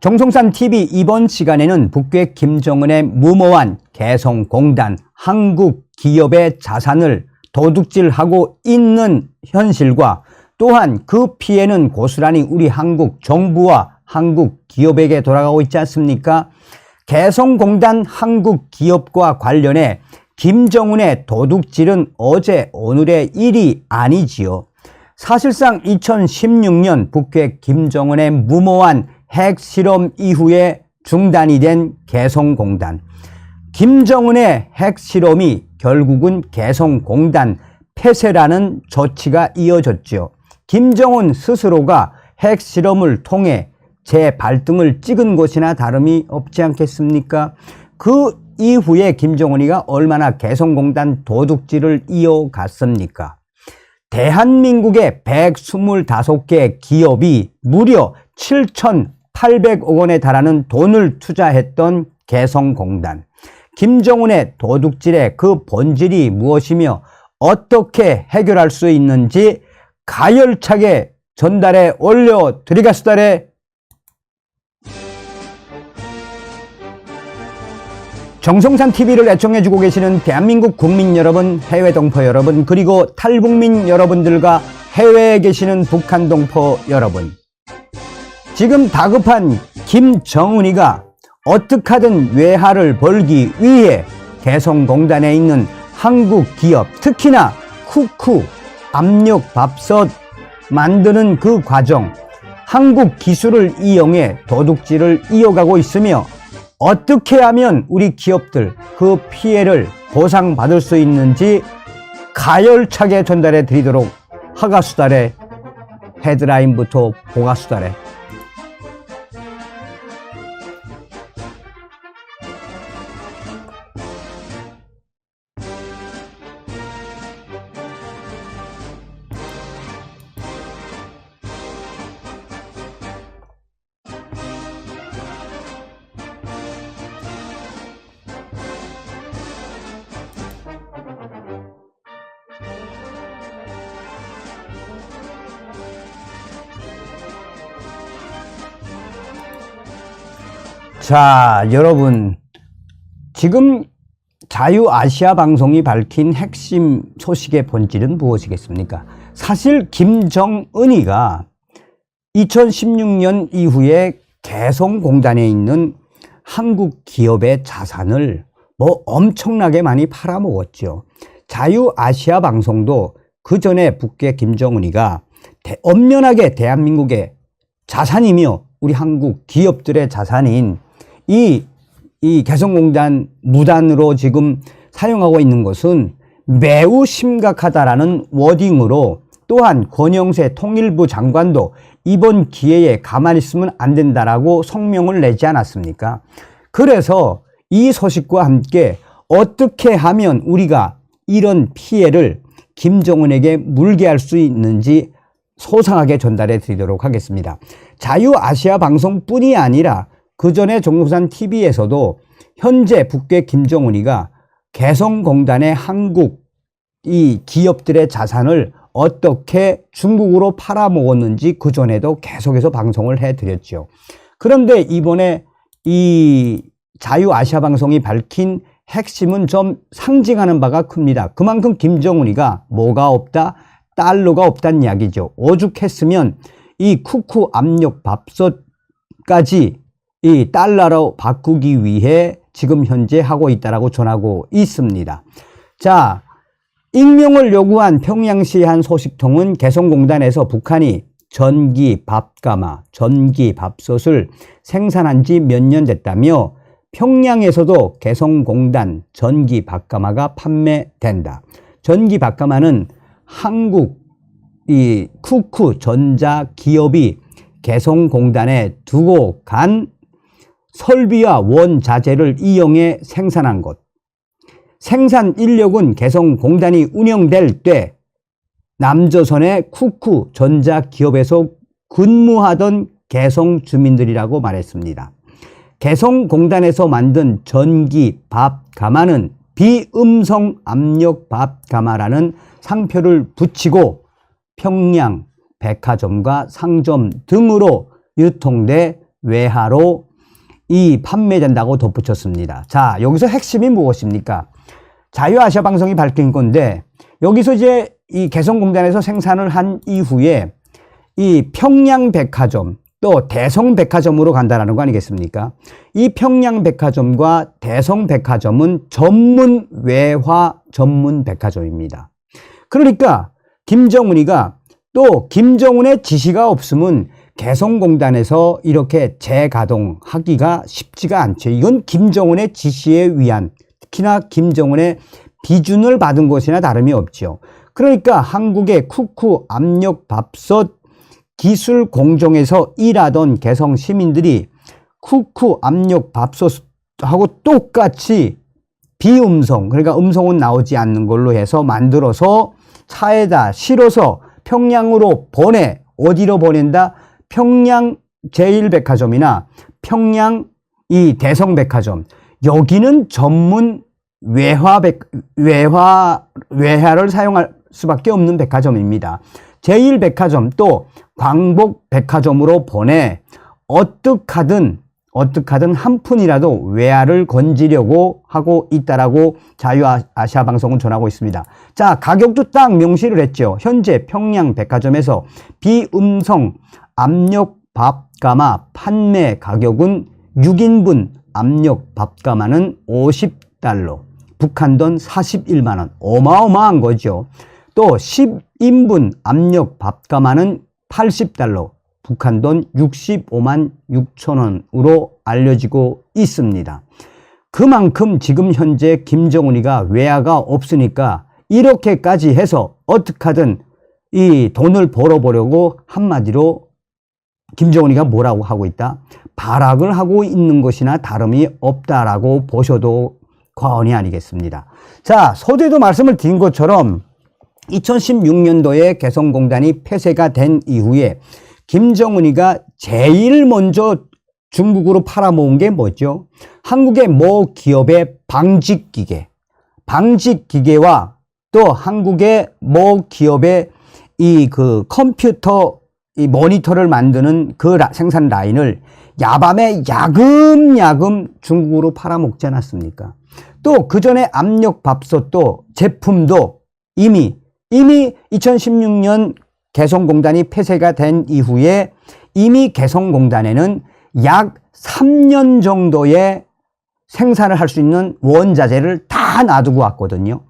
정성산 TV 이번 시간에는 북괴 김정은의 무모한 개성공단 한국 기업의 자산을 도둑질하고 있는 현실과 또한 그 피해는 고스란히 우리 한국 정부와 한국 기업에게 돌아가고 있지 않습니까? 개성공단 한국 기업과 관련해 김정은의 도둑질은 어제 오늘의 일이 아니지요. 사실상 2016년 북괴 김정은의 무모한 핵실험 이후에 중단이 된 개성공단. 김정은의 핵실험이 결국은 개성공단 폐쇄라는 조치가 이어졌죠. 김정은 스스로가 핵실험을 통해 재발등을 찍은 것이나 다름이 없지 않겠습니까? 그 이후에 김정은이가 얼마나 개성공단 도둑질을 이어갔습니까? 대한민국의 125개 기업이 무려 7,800억 원에 달하는 돈을 투자했던 개성공단. 김정은의 도둑질의 그 본질이 무엇이며 어떻게 해결할 수 있는지 가열차게 전달해 올려드리겠습니다. 정성산 TV를 애청해주고 계시는 대한민국 국민 여러분, 해외 동포 여러분, 그리고 탈북민 여러분들과 해외에 계시는 북한 동포 여러분. 지금 다급한 김정은이가 어떻게 하든 외화를 벌기 위해 개성공단에 있는 한국 기업, 특히나 쿠쿠 압력밥솥 만드는 그 과정, 한국 기술을 이용해 도둑질을 이어가고 있으며 어떻게 하면 우리 기업들 그 피해를 보상받을 수 있는지 가열차게 전달해 드리도록 하가수달의 헤드라인부터 보가수달에. 자, 여러분, 지금 자유아시아 방송이 밝힌 핵심 소식의 본질은 무엇이겠습니까? 사실 김정은이가 2016년 이후에 개성공단에 있는 한국 기업의 자산을 엄청나게 많이 팔아먹었죠. 자유아시아 방송도 그 전에 북괴 김정은이가 엄연하게 대한민국의 자산이며 우리 한국 기업들의 자산인 이 개성공단 무단으로 지금 사용하고 있는 것은 매우 심각하다라는 워딩으로, 또한 권영세 통일부 장관도 이번 기회에 가만히 있으면 안 된다라고 성명을 내지 않았습니까? 그래서 이 소식과 함께 어떻게 하면 우리가 이런 피해를 김정은에게 물게 할 수 있는지 소상하게 전달해 드리도록 하겠습니다. 자유아시아 방송뿐이 아니라 그 전에 정성산 TV에서도 현재 북괴 김정은이가 개성공단의 한국 이 기업들의 자산을 어떻게 중국으로 팔아먹었는지 그 전에도 계속해서 방송을 해드렸죠. 그런데 이번에 이 자유아시아 방송이 밝힌 핵심은 좀 상징하는 바가 큽니다. 그만큼 김정은이가 뭐가 없다? 달러가 없다는 이야기죠. 오죽했으면 이 쿠쿠 압력밥솥까지 이 달러로 바꾸기 위해 지금 현재 하고 있다라고 전하고 있습니다. 자, 익명을 요구한 평양시의 한 소식통은 개성공단에서 북한이 전기 밥가마, 전기 밥솥을 생산한 지 몇 년 됐다며 평양에서도 개성공단 전기 밥가마가 판매된다. 전기 밥가마는 한국 이 쿠쿠 전자 기업이 개성공단에 두고 간 설비와 원자재를 이용해 생산한 것. 생산 인력은 개성공단이 운영될 때 남조선의 쿠쿠 전자 기업에서 근무하던 개성 주민들이라고 말했습니다. 개성공단에서 만든 전기 밥 가마는 비음성 압력 밥 가마라는 상표를 붙이고 평양 백화점과 상점 등으로 유통돼 외화로 이 판매된다고 덧붙였습니다. 자, 여기서 핵심이 무엇입니까? 자유아시아 방송이 밝힌 건데, 여기서 이제 이 개성공단에서 생산을 한 이후에 이 평양백화점 또 대성백화점으로 간다라는 거 아니겠습니까? 이 평양백화점과 대성백화점은 전문 외화 전문 백화점입니다. 그러니까 김정은이가 또 김정은의 지시가 없으면 개성공단에서 이렇게 재가동하기가 쉽지가 않죠. 이건 김정은의 지시에 의한, 특히나 김정은의 비준을 받은 것이나 다름이 없죠. 그러니까 한국의 쿠쿠 압력밥솥 기술 공정에서 일하던 개성 시민들이 쿠쿠 압력밥솥하고 똑같이 비음성, 그러니까 음성은 나오지 않는 걸로 해서 만들어서 차에다 실어서 평양으로 보내. 어디로 보낸다? 평양 제1백화점이나 평양 이 대성백화점. 여기는 전문 외화를 사용할 수밖에 없는 백화점입니다. 제1백화점 또 광복백화점으로 보내 어떻게든 한 푼이라도 외화를 건지려고 하고 있다라고 자유아시아 방송은 전하고 있습니다. 자, 가격도 딱 명시를 했죠. 현재 평양백화점에서 비음성 압력밥가마 판매 가격은 6인분 압력밥가마는 $50, 북한돈 41만 원. 어마어마한 거죠. 또 10인분 압력밥가마는 $80, 북한돈 65만 6천 원으로 알려지고 있습니다. 그만큼 지금 현재 김정은이가 외화가 없으니까 이렇게까지 해서 어떻게든 이 돈을 벌어보려고 한마디로 김정은이가 뭐라고 하고 있다? 발악을 하고 있는 것이나 다름이 없다라고 보셔도 과언이 아니겠습니다. 자, 서두에도 말씀을 드린 것처럼 2016년도에 개성공단이 폐쇄가 된 이후에 김정은이가 제일 먼저 중국으로 팔아모은 게 뭐죠? 한국의 모 기업의 방직기계와 또 한국의 모 기업의 이 그 컴퓨터 이 모니터를 만드는 그 생산 라인을 야밤에 야금야금 중국으로 팔아먹지 않았습니까? 또 그 전에 압력밥솥도 제품도 이미 2016년 개성공단이 폐쇄가 된 이후에 이미 개성공단에는 약 3년 정도의 생산을 할 수 있는 원자재를 다 놔두고 왔거든요.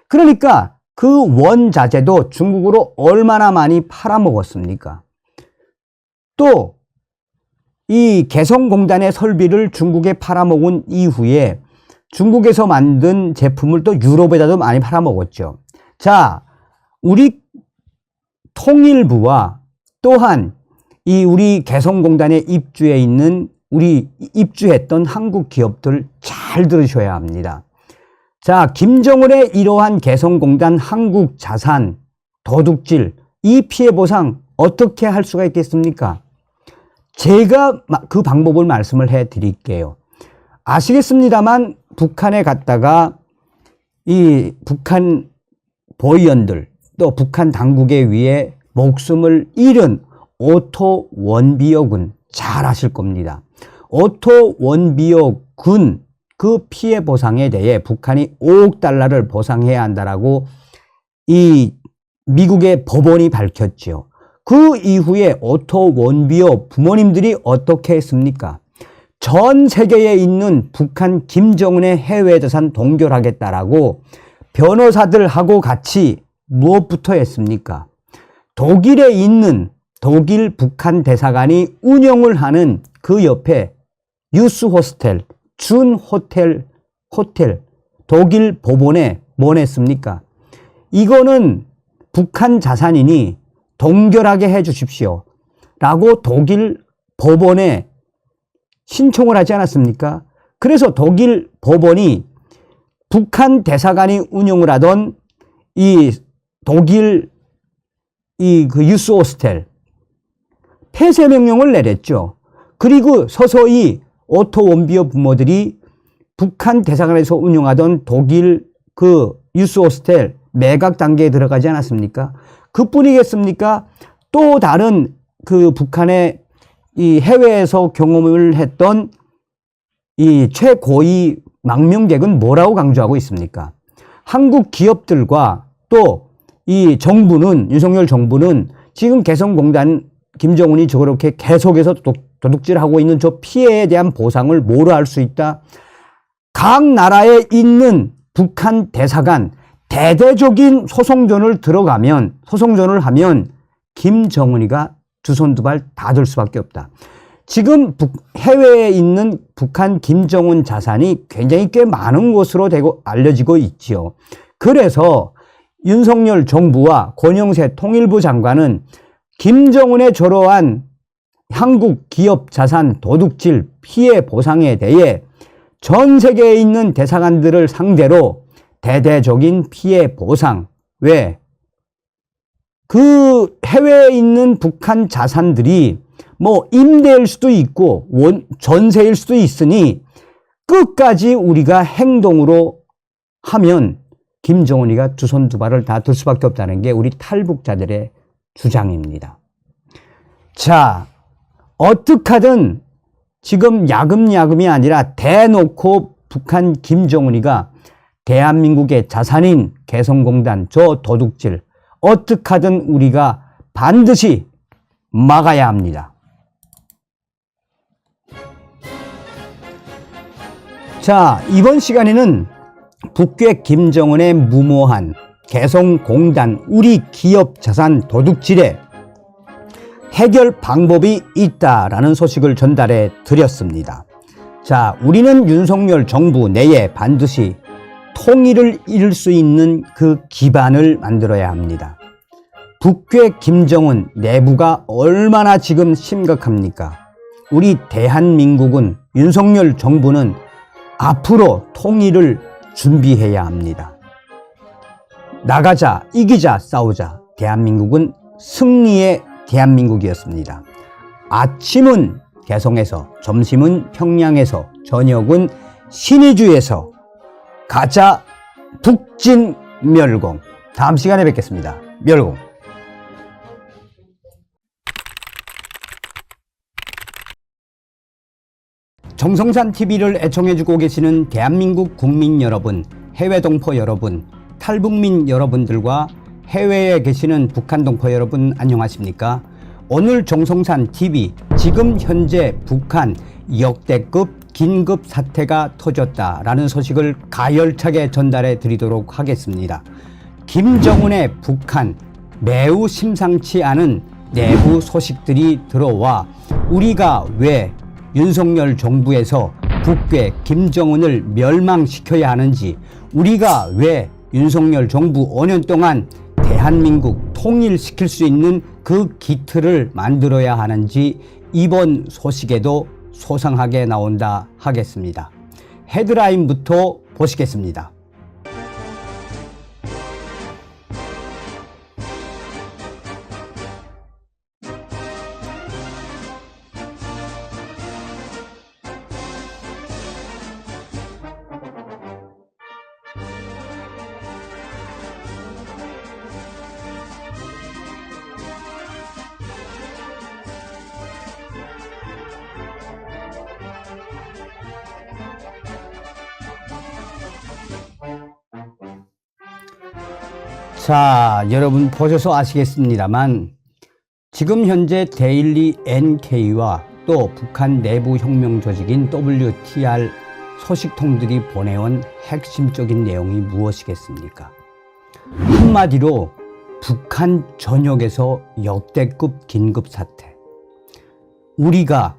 그러니까 그 원자재도 중국으로 얼마나 많이 팔아먹었습니까? 또 이 개성공단의 설비를 중국에 팔아먹은 이후에 중국에서 만든 제품을 또 유럽에다도 많이 팔아먹었죠. 자, 우리 통일부와 또한 이 우리 개성공단에 입주해 있는 우리 입주했던 한국 기업들 잘 들으셔야 합니다. 자, 김정은의 이러한 개성공단 한국 자산 도둑질 이 피해 보상 어떻게 할 수가 있겠습니까? 제가 그 방법을 말씀을 해 드릴게요. 아시겠습니다만 북한에 갔다가 이 북한 보위원들 또 북한 당국에 의해 목숨을 잃은 오토 원비역은 잘 아실 겁니다. 오토 원비역은 그 피해 보상에 대해 북한이 $5억 보상해야 한다라고 이 미국의 법원이 밝혔죠. 그 이후에 오토 원비역 부모님들이 어떻게 했습니까? 전 세계에 있는 북한 김정은의 해외 재산 동결하겠다라고 변호사들하고 같이 무엇부터 했습니까? 독일에 있는 독일 북한 대사관이 운영을 하는 그 옆에 유스 호스텔, 준 호텔 독일 법원에 뭐 냈습니까? 이거는 북한 자산이니 동결하게 해 주십시오 라고 독일 법원에 신청을 하지 않았습니까? 그래서 독일 법원이 북한 대사관이 운영을 하던 이 독일 그 유스 호스텔 폐쇄 명령을 내렸죠. 그리고 서서히 오토 원비어 부모들이 북한 대사관에서 운영하던 독일 그 유스 호스텔 매각 단계에 들어가지 않았습니까? 그뿐이겠습니까? 또 다른 그 북한의 이 해외에서 경험을 했던 이 최고위 망명객은 뭐라고 강조하고 있습니까? 한국 기업들과 또 이 정부는, 윤석열 정부는 지금 개성공단 김정은이 저렇게 계속해서 도둑질하고 있는 저 피해에 대한 보상을 뭐로 할 수 있다? 각 나라에 있는 북한 대사관 대대적인 소송전을 하면 김정은이가 두 손 두 발 다 들 수밖에 없다. 지금 해외에 있는 북한 김정은 자산이 굉장히 꽤 많은 것으로 알려지고 있지요. 그래서 윤석열 정부와 권영세 통일부 장관은 김정은의 저러한 한국 기업 자산 도둑질 피해 보상에 대해 전 세계에 있는 대사관들을 상대로 대대적인 피해 보상, 왜? 그 해외에 있는 북한 자산들이 뭐 임대일 수도 있고 전세일 수도 있으니 끝까지 우리가 행동으로 하면 김정은이가 두 손 두 발을 다 들 수밖에 없다는 게 우리 탈북자들의 주장입니다. 자, 어떻게든 지금 야금야금이 아니라 대놓고 북한 김정은이가 대한민국의 자산인 개성공단 저 도둑질 어떻게든 우리가 반드시 막아야 합니다. 자, 이번 시간에는 북괴 김정은의 무모한 개성공단 우리 기업 자산 도둑질에 해결 방법이 있다라는 소식을 전달해 드렸습니다. 자, 우리는 윤석열 정부 내에 반드시 통일을 이룰 수 있는 그 기반을 만들어야 합니다. 북괴 김정은 내부가 얼마나 지금 심각합니까? 우리 대한민국은 윤석열 정부는 앞으로 통일을 준비해야 합니다. 나가자, 이기자, 싸우자. 대한민국은 승리의 대한민국이었습니다. 아침은 개성에서, 점심은 평양에서, 저녁은 신의주에서 가자 북진 멸공. 다음 시간에 뵙겠습니다. 멸공. 정성산 TV를 애청해주고 계시는 대한민국 국민 여러분, 해외 동포 여러분, 탈북민 여러분들과 해외에 계시는 북한 동포 여러분 안녕하십니까? 오늘 정성산 TV 지금 현재 북한 역대급 긴급 사태가 터졌다라는 소식을 가열차게 전달해 드리도록 하겠습니다. 김정은의 북한 매우 심상치 않은 내부 소식들이 들어와 우리가 왜 윤석열 정부에서 북괴 김정은을 멸망시켜야 하는지, 우리가 왜 윤석열 정부 5년 동안 대한민국 통일시킬 수 있는 그 기틀을 만들어야 하는지 이번 소식에도 소상하게 나온다 하겠습니다. 헤드라인부터 보시겠습니다. 자, 여러분 보셔서 아시겠습니다만 지금 현재 데일리 NK와 또 북한 내부 혁명 조직인 WTR 소식통들이 보내온 핵심적인 내용이 무엇이겠습니까? 한마디로 북한 전역에서 역대급 긴급 사태. 우리가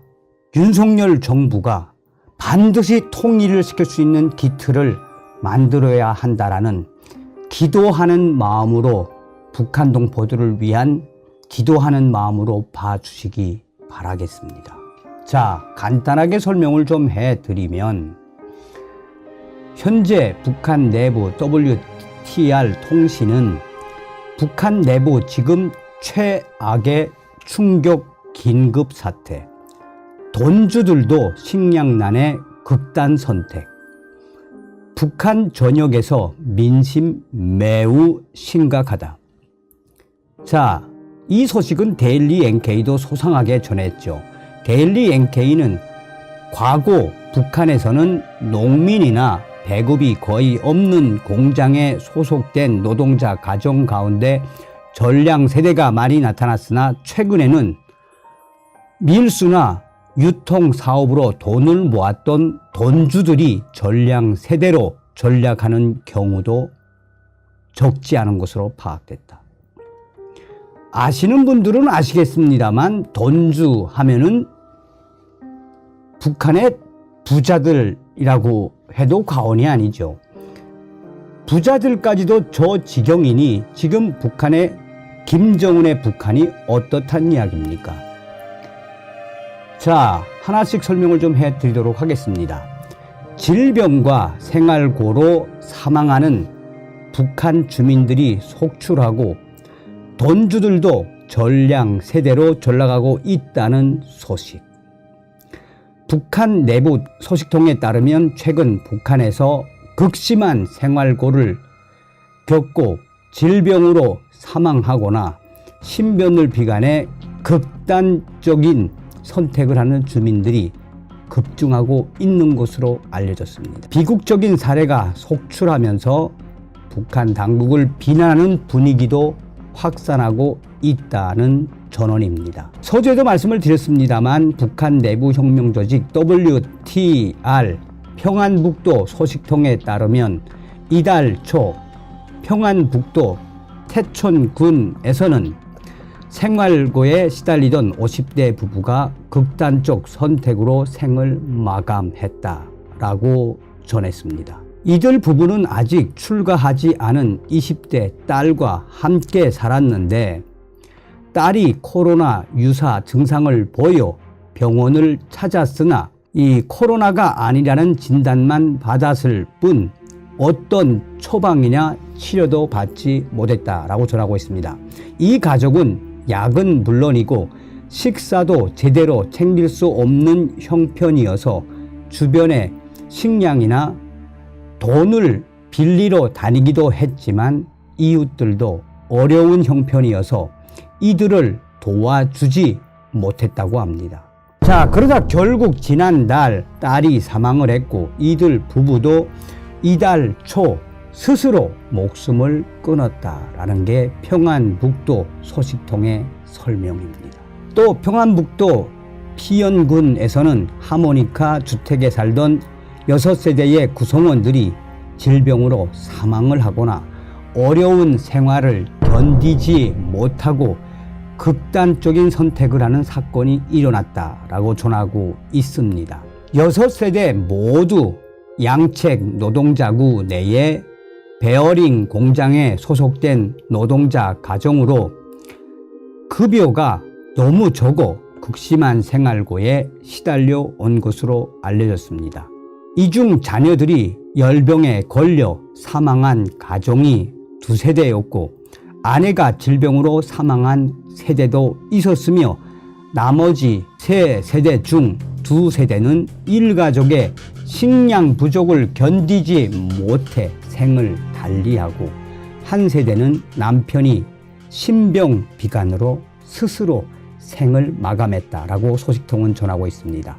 윤석열 정부가 반드시 통일을 시킬 수 있는 기틀을 만들어야 한다라는 기도하는 마음으로 북한 동포들을 위한 기도하는 마음으로 봐주시기 바라겠습니다. 자, 간단하게 설명을 좀 해드리면 현재 북한 내부 WTR 통신은 북한 내부 지금 최악의 충격 긴급 사태, 돈주들도 식량난의 극단 선택, 북한 전역에서 민심 매우 심각하다. 자, 이 소식은 데일리 NK도 소상하게 전했죠. 데일리 NK는 과거 북한에서는 농민이나 배급이 거의 없는 공장에 소속된 노동자 가정 가운데 전량 세대가 많이 나타났으나 최근에는 밀수나 유통 사업으로 돈을 모았던 돈주들이 전량 세대로 전락하는 경우도 적지 않은 것으로 파악됐다. 아시는 분들은 아시겠습니다만 돈주 하면은 북한의 부자들이라고 해도 과언이 아니죠. 부자들까지도 저 지경이니 지금 북한의 김정은의 북한이 어떻단 이야기입니까? 자, 하나씩 설명을 좀 해드리도록 하겠습니다. 질병과 생활고로 사망하는 북한 주민들이 속출하고 돈주들도 전량 세대로 전락하고 있다는 소식. 북한 내부 소식통에 따르면 최근 북한에서 극심한 생활고를 겪고 질병으로 사망하거나 신변을 비관해 극단적인 선택을 하는 주민들이 급증하고 있는 것으로 알려졌습니다. 비극적인 사례가 속출하면서 북한 당국을 비난하는 분위기도 확산하고 있다는 전언입니다. 서두에도 말씀을 드렸습니다만 북한 내부 혁명 조직 WTR 평안북도 소식통에 따르면 이달 초 평안북도 태촌군에서는 생활고에 시달리던 50대 부부가 극단적 선택으로 생을 마감했다라고 전했습니다. 이들 부부는 아직 출가하지 않은 20대 딸과 함께 살았는데 딸이 코로나 유사 증상을 보여 병원을 찾았으나 이 코로나가 아니라는 진단만 받았을 뿐 어떤 처방이나 치료도 받지 못했다라고 전하고 있습니다. 이 가족은 약은 물론이고 식사도 제대로 챙길 수 없는 형편이어서 주변에 식량이나 돈을 빌리러 다니기도 했지만 이웃들도 어려운 형편이어서 이들을 도와주지 못했다고 합니다. 자, 그러다 결국 지난달 딸이 사망을 했고 이들 부부도 이달 초 스스로 목숨을 끊었다라는 게 평안북도 소식통의 설명입니다. 또 평안북도 피연군에서는 하모니카 주택에 살던 6세대의 구성원들이 질병으로 사망을 하거나 어려운 생활을 견디지 못하고 극단적인 선택을 하는 사건이 일어났다라고 전하고 있습니다. 6세대 모두 양책 노동자구 내에 베어링 공장에 소속된 노동자 가정으로 급여가 너무 적어 극심한 생활고에 시달려 온 것으로 알려졌습니다. 이 중 자녀들이 열병에 걸려 사망한 가정이 2세대였고 아내가 질병으로 사망한 세대도 있었으며 나머지 3세대 중 2세대는 일가족의 식량 부족을 견디지 못해 생을 달리하고 한 세대는 남편이 신병비관으로 스스로 생을 마감했다라고 소식통은 전하고 있습니다.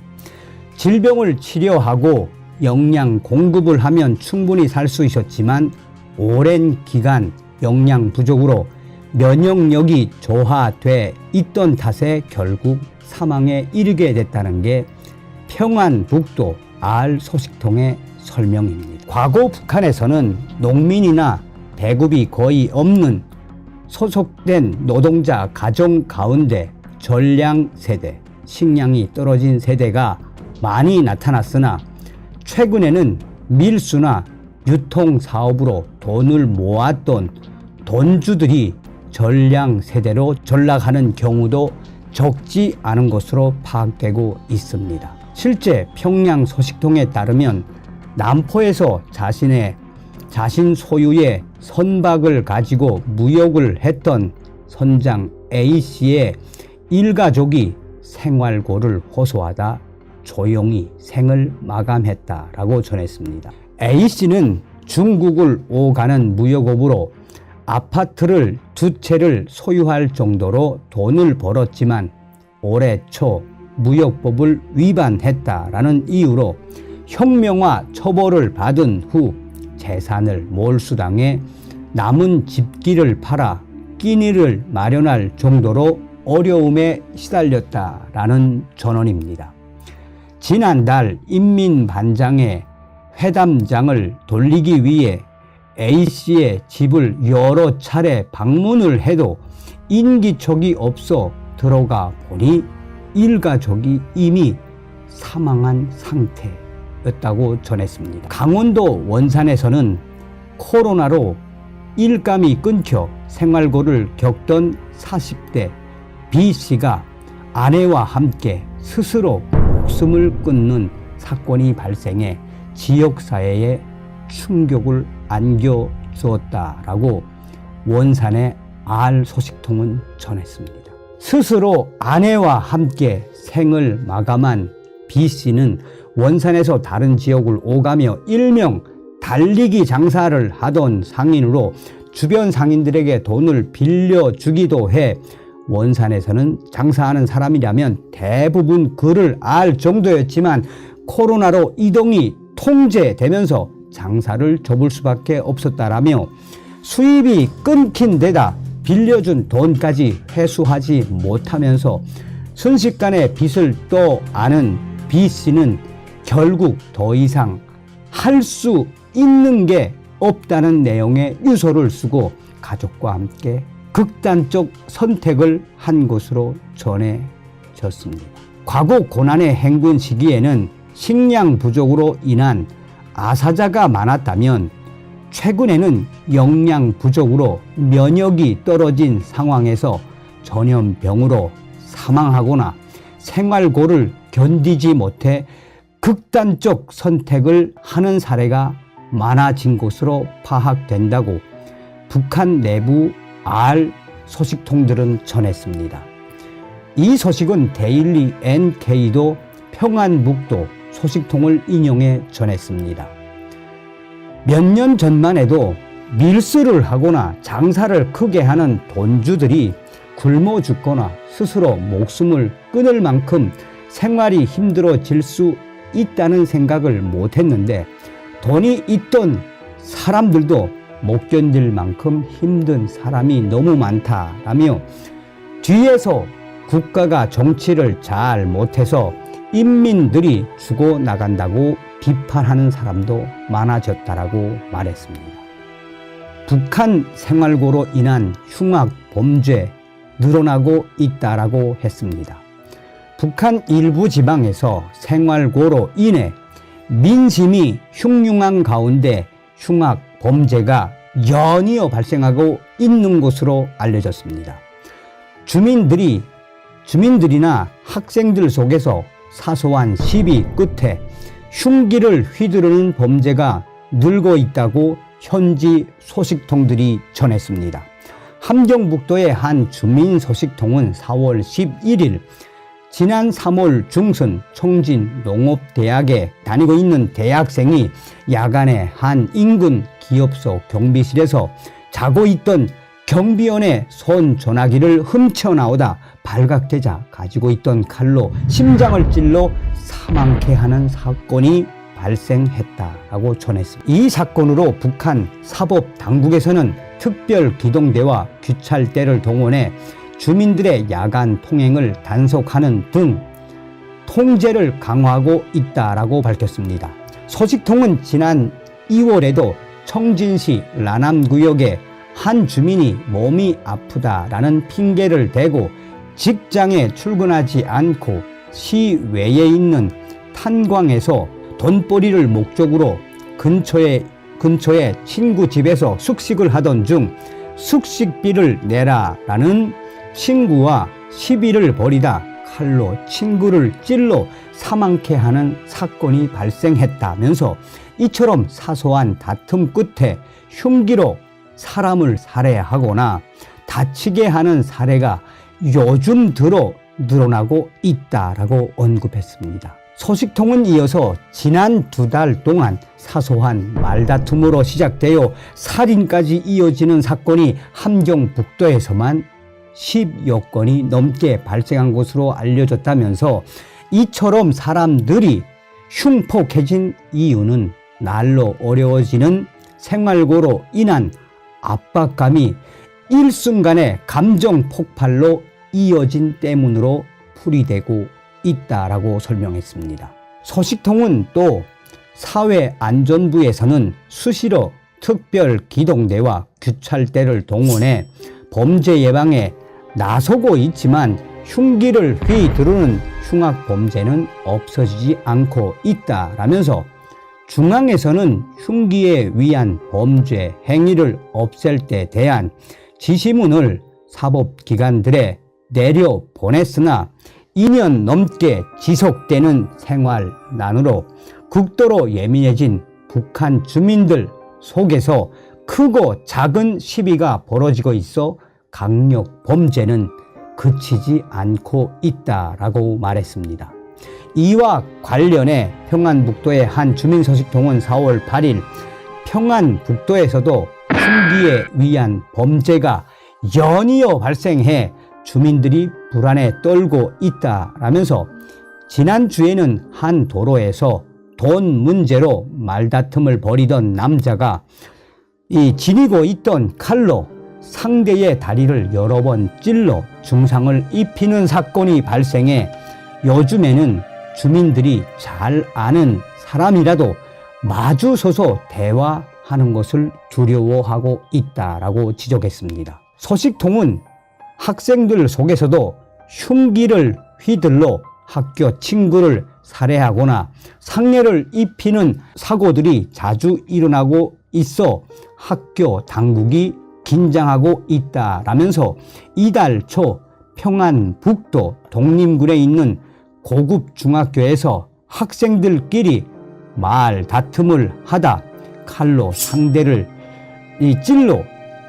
질병을 치료하고 영양 공급을 하면 충분히 살 수 있었지만 오랜 기간 영양 부족으로 면역력이 저하돼 있던 탓에 결국 사망에 이르게 됐다는 게 평안북도 R 소식통의 설명입니다. 과거 북한에서는 농민이나 배급이 거의 없는 소속된 노동자 가정 가운데 전량 세대, 식량이 떨어진 세대가 많이 나타났으나 최근에는 밀수나 유통 사업으로 돈을 모았던 돈주들이 전량 세대로 전락하는 경우도 적지 않은 것으로 파악되고 있습니다. 실제 평양 소식통에 따르면 남포에서 자신 소유의 선박을 가지고 무역을 했던 선장 A씨의 일가족이 생활고를 호소하다 조용히 생을 마감했다라고 전했습니다. A씨는 중국을 오가는 무역업으로 아파트를 2채를 소유할 정도로 돈을 벌었지만 올해 초 무역법을 위반했다라는 이유로 형명화 처벌을 받은 후 재산을 몰수당해 남은 집기를 팔아 끼니를 마련할 정도로 어려움에 시달렸다라는 전언입니다. 지난달 인민반장의 회담장을 돌리기 위해 A씨의 집을 여러 차례 방문을 해도 인기척이 없어 들어가 보니 일가족이 이미 사망한 상태였다고 전했습니다. 강원도 원산에서는 코로나로 일감이 끊겨 생활고를 겪던 40대 B씨가 아내와 함께 스스로 목숨을 끊는 사건이 발생해 지역사회에 충격을 안겨주었다라고 원산의 R 소식통은 전했습니다. 스스로 아내와 함께 생을 마감한 B씨는 원산에서 다른 지역을 오가며 일명 달리기 장사를 하던 상인으로 주변 상인들에게 돈을 빌려주기도 해 원산에서는 장사하는 사람이라면 대부분 그를 알 정도였지만 코로나로 이동이 통제되면서 장사를 접을 수밖에 없었다라며 수입이 끊긴 데다 빌려준 돈까지 회수하지 못하면서 순식간에 빚을 또 안은 B씨는 결국 더 이상 할 수 있는 게 없다는 내용의 유서를 쓰고 가족과 함께 극단적 선택을 한 것으로 전해졌습니다. 과거 고난의 행군 시기에는 식량 부족으로 인한 아사자가 많았다면 최근에는 영양 부족으로 면역이 떨어진 상황에서 전염병으로 사망하거나 생활고를 견디지 못해 극단적 선택을 하는 사례가 많아진 것으로 파악된다고 북한 내부 R 소식통들은 전했습니다. 이 소식은 데일리 NK도 평안북도 소식통을 인용해 전했습니다. 몇 년 전만 해도 밀수를 하거나 장사를 크게 하는 돈주들이 굶어 죽거나 스스로 목숨을 끊을 만큼 생활이 힘들어질 수 있다는 생각을 못했는데 돈이 있던 사람들도 못 견딜 만큼 힘든 사람이 너무 많다라며 뒤에서 국가가 정치를 잘 못해서 인민들이 죽어나간다고 비판하는 사람도 많아졌다라고 말했습니다. 북한 생활고로 인한 흉악 범죄 늘어나고 있다라고 했습니다. 북한 일부 지방에서 생활고로 인해 민심이 흉흉한 가운데 흉악 범죄가 연이어 발생하고 있는 것으로 알려졌습니다. 주민들이나 학생들 속에서 사소한 시비 끝에 흉기를 휘두르는 범죄가 늘고 있다고 현지 소식통들이 전했습니다. 함경북도의 한 주민 소식통은 4월 11일 지난 3월 중순 청진 농업대학에 다니고 있는 대학생이 야간에 한 인근 기업소 경비실에서 자고 있던 경비원의 손 전화기를 훔쳐나오다 발각되자 가지고 있던 칼로 심장을 찔러 사망케 하는 사건이 발생했다라고 전했습니다. 이 사건으로 북한 사법당국에서는 특별기동대와 규찰대를 동원해 주민들의 야간 통행을 단속하는 등 통제를 강화하고 있다라고 밝혔습니다. 소식통은 지난 2월에도 청진시 라남구역에 한 주민이 몸이 아프다라는 핑계를 대고 직장에 출근하지 않고 시외에 있는 탄광에서 돈벌이를 목적으로 근처에 친구 집에서 숙식을 하던 중 숙식비를 내라라는 친구와 시비를 벌이다 칼로 친구를 찔러 사망케 하는 사건이 발생했다면서 이처럼 사소한 다툼 끝에 흉기로 사람을 살해하거나 다치게 하는 사례가 요즘 들어 늘어나고 있다라고 언급했습니다. 소식통은 이어서 지난 2달 동안 사소한 말다툼으로 시작되어 살인까지 이어지는 사건이 함경북도에서만 10여 건이 넘게 발생한 것으로 알려졌다면서 이처럼 사람들이 흉폭해진 이유는 날로 어려워지는 생활고로 인한 압박감이 일순간의 감정 폭발로 이어진 때문으로 풀이되고 있다라고 설명했습니다. 소식통은 또 사회안전부에서는 수시로 특별기동대와 규찰대를 동원해 범죄 예방에 나서고 있지만 흉기를 휘두르는 흉악범죄는 없어지지 않고 있다라면서 중앙에서는 흉기에 의한 범죄 행위를 없앨 때 대한 지시문을 사법기관들에 내려보냈으나 2년 넘게 지속되는 생활난으로 극도로 예민해진 북한 주민들 속에서 크고 작은 시비가 벌어지고 있어 강력 범죄는 그치지 않고 있다라고 말했습니다. 이와 관련해 평안북도의 한 주민소식통은 4월 8일 평안북도에서도 흉기에 의한 범죄가 연이어 발생해 주민들이 불안에 떨고 있다라면서 지난주에는 한 도로에서 돈 문제로 말다툼을 벌이던 남자가 지니고 있던 칼로 상대의 다리를 여러 번 찔러 중상을 입히는 사건이 발생해 요즘에는 주민들이 잘 아는 사람이라도 마주서서 대화하는 것을 두려워하고 있다라고 지적했습니다. 소식통은 학생들 속에서도 흉기를 휘둘러 학교 친구를 살해하거나 상해를 입히는 사고들이 자주 일어나고 있어 학교 당국이 긴장하고 있다라면서 이달 초 평안북도 독림군에 있는 고급 중학교에서 학생들끼리 말 다툼을 하다 칼로 상대를 찔러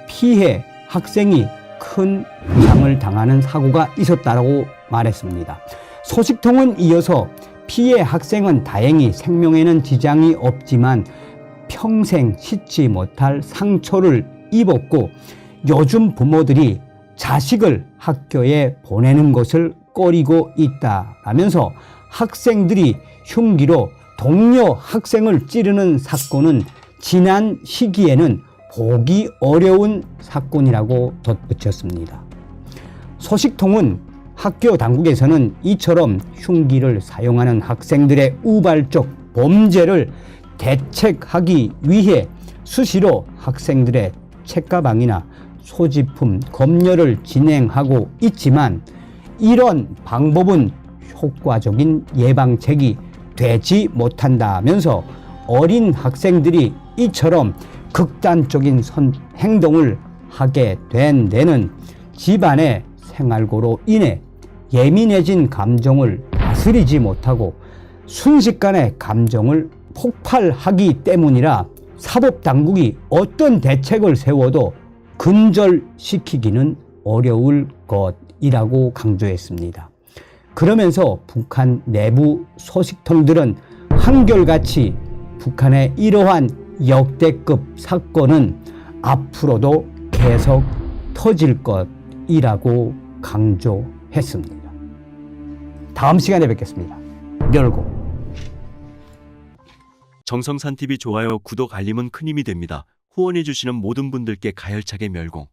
피해 학생이 큰 부상을 당하는 사고가 있었다고 말했습니다. 소식통은 이어서 피해 학생은 다행히 생명에는 지장이 없지만 평생 씻지 못할 상처를 입었고 요즘 부모들이 자식을 학교에 보내는 것을 꺼리고 있다라면서 학생들이 흉기로 동료 학생을 찌르는 사건은 지난 시기에는 보기 어려운 사건이라고 덧붙였습니다. 소식통은 학교 당국에서는 이처럼 흉기를 사용하는 학생들의 우발적 범죄를 대책하기 위해 수시로 학생들의 책가방이나 소지품 검열을 진행하고 있지만 이런 방법은 효과적인 예방책이 되지 못한다면서 어린 학생들이 이처럼 극단적인 행동을 하게 된 데는 집안의 생활고로 인해 예민해진 감정을 다스리지 못하고 순식간에 감정을 폭발하기 때문이라 사법당국이 어떤 대책을 세워도 근절시키기는 어려울 것이라고 강조했습니다. 그러면서 북한 내부 소식통들은 한결같이 북한의 이러한 역대급 사건은 앞으로도 계속 터질 것이라고 강조했습니다. 다음 시간에 뵙겠습니다. 멸공. 정성산TV 좋아요, 구독, 알림은 큰 힘이 됩니다. 후원해주시는 모든 분들께 가열차게 멸공.